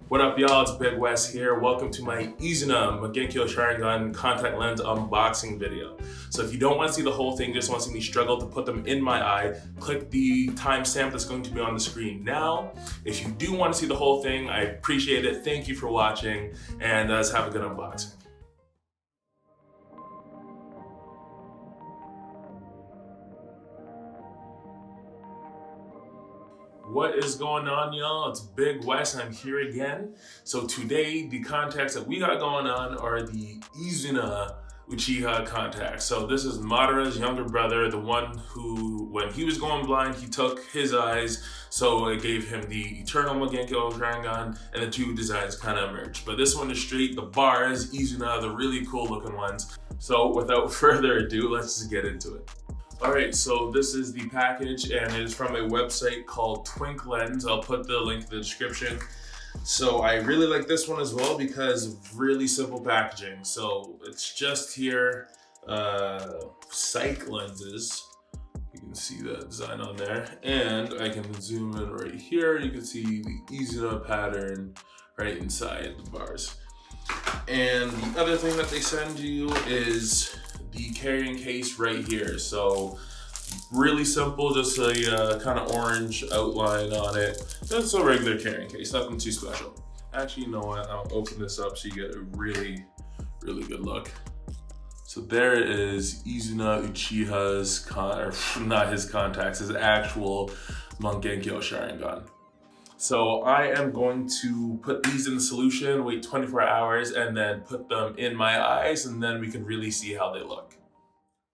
What up, y'all? It's Big West here. Welcome to my Izuna mangekyou sharingan contact lens unboxing video. So if you don't want to see the whole thing, just want to see me struggle to put them in my eye, click the timestamp that's going to be on the screen now. If you do want to see the whole thing, I appreciate it. Thank you for watching, and let's have a good unboxing. What is going on, y'all? It's Big West and I'm here again. So today, the contacts that we got going on are the Izuna Uchiha contacts. So this is Madara's younger brother, the one who, when he was going blind, he took his eyes, so it gave him the Eternal mangekyou sharingan, and the two designs kind of merged. But this one is straight, the bars, Izuna, the really cool looking ones. So without further ado, let's just get into it. All right, so this is the package and it is from a website called Twink Lens. I'll put the link in the description. So I really like this one as well because of really simple packaging. So it's just here, psych lenses. You can see the design on there. And I can zoom in right here. You can see the Izuna pattern right inside the bars. And the other thing that they send you is the carrying case right here. So really simple, just a kind of orange outline on it. Just a regular carrying case, nothing too special. Actually, you know what? I'll open this up so you get a really good look. So there is Izuna Uchiha's, not his contacts, his actual mangekyou sharingan. So I am going to put these in the solution, wait 24 hours, and then put them in my eyes, and then we can really see how they look.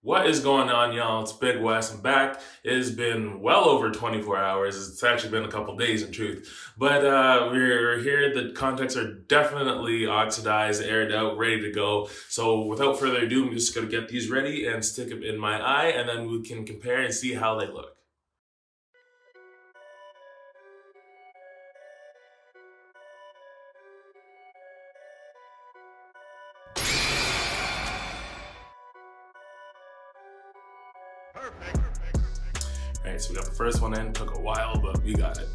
What is going on, y'all? It's Big West. I'm back. It has been well over 24 hours. It's actually been a couple days in truth. But we're here. The contacts are definitely oxidized, aired out, ready to go. So without further ado, I'm just gonna get these ready and stick them in my eye, and then we can compare and see how they look. All right, so we got the first one in. Took a while, but we got it.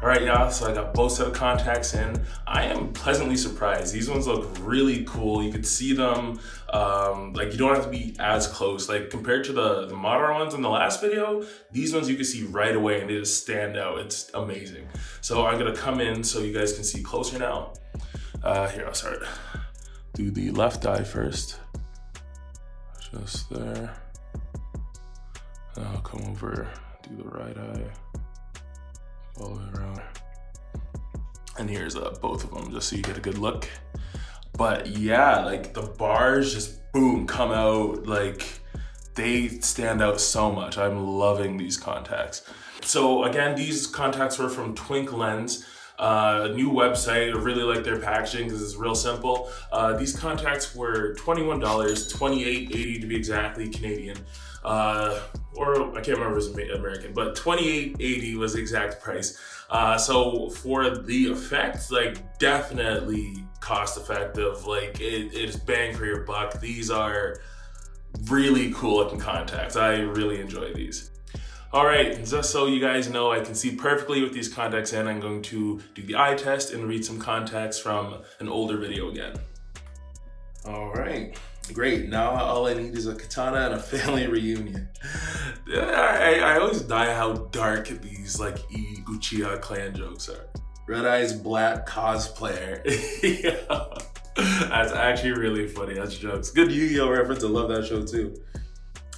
All right, y'all, so I got both set of contacts in. I am pleasantly surprised. These ones look really cool. You can see them, like you don't have to be as close. Like compared to the Madara ones in the last video, these ones you can see right away and they just stand out. It's amazing. So I'm gonna come in so you guys can see closer now. Here, I'll start. Do the left eye first. Just there. And I'll come over, do the right eye. All the way around. And here's both of them just so you get a good look. But yeah, like the bars just boom, come out, like they stand out so much. I'm loving these contacts. So again, these contacts were from Twink Lens. A new website. I really like their packaging because it's real simple. These contacts were $21, $28.80 to be exactly Canadian. Or I can't remember if it was American, but $28.80 was the exact price. So for the effect, like definitely cost effective. Like it's bang for your buck. These are really cool looking contacts. I really enjoy these. All right, just so you guys know, I can see perfectly with these contacts in. I'm going to do the eye test and read some contacts from an older video again. All right, great. Now all I need is a katana and a family reunion. I always die how dark these like Uchiha clan jokes are. Red Eyes Black cosplayer. Yeah. That's actually really funny. That's jokes. Good Yu-Gi-Oh reference. I love that show too.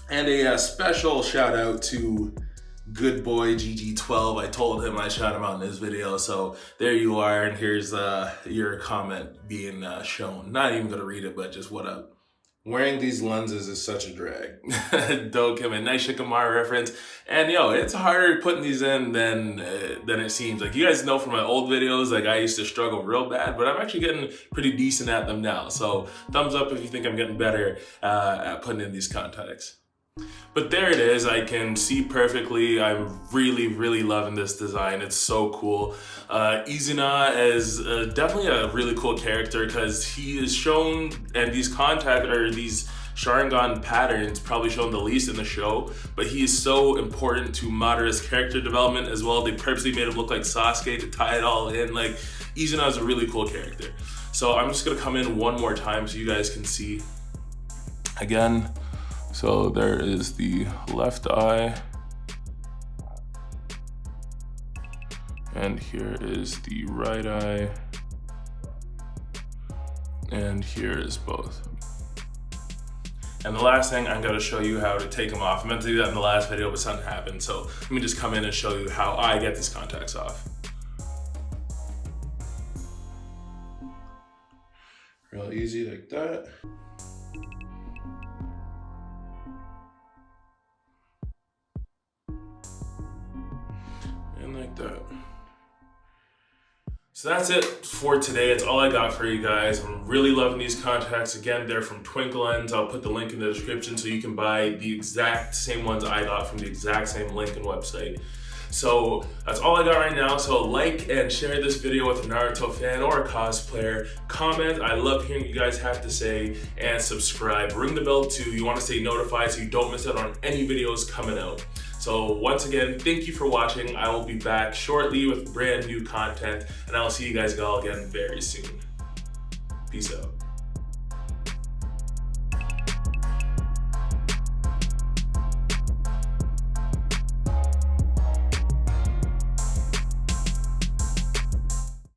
And a special shout out to good boy GG12. I told him I shout him out in this video, so there you are, and here's your comment being shown. Not even gonna read it, but just what up. Wearing these lenses is such a drag. Don't give me a nice Shikamaru reference. And yo, it's harder putting these in than it seems. Like you guys know from my old videos, like I used to struggle real bad, but I'm actually getting pretty decent at them now. So thumbs up if you think I'm getting better at putting in these contacts. But there it is, I can see perfectly. I'm really loving this design. It's so cool. Izuna is definitely a really cool character because he is shown, and these sharingan patterns probably shown the least in the show, but he is so important to Madara's character development as well. They purposely made him look like Sasuke to tie it all in. Like, Izuna is a really cool character. So I'm just gonna come in one more time so you guys can see again. So there is the left eye, and here is the right eye, and here is both. And the last thing, I'm gonna show you how to take them off. I meant to do that in the last video, but something happened. So let me just come in and show you how I get these contacts off. Real easy like that. Like that. So that's it for today. It's all I got for you guys. I'm really loving these contacts. Again, they're from Twinkle Lens. I'll put the link in the description so you can buy the exact same ones I got from the exact same link and website. So that's all I got right now. So like and share this video with a Naruto fan or a cosplayer. Comment, I love hearing what you guys have to say, and subscribe. Ring the bell too. You want to stay notified so you don't miss out on any videos coming out. So once again, thank you for watching. I will be back shortly with brand new content, and I will see you guys all again very soon. Peace out.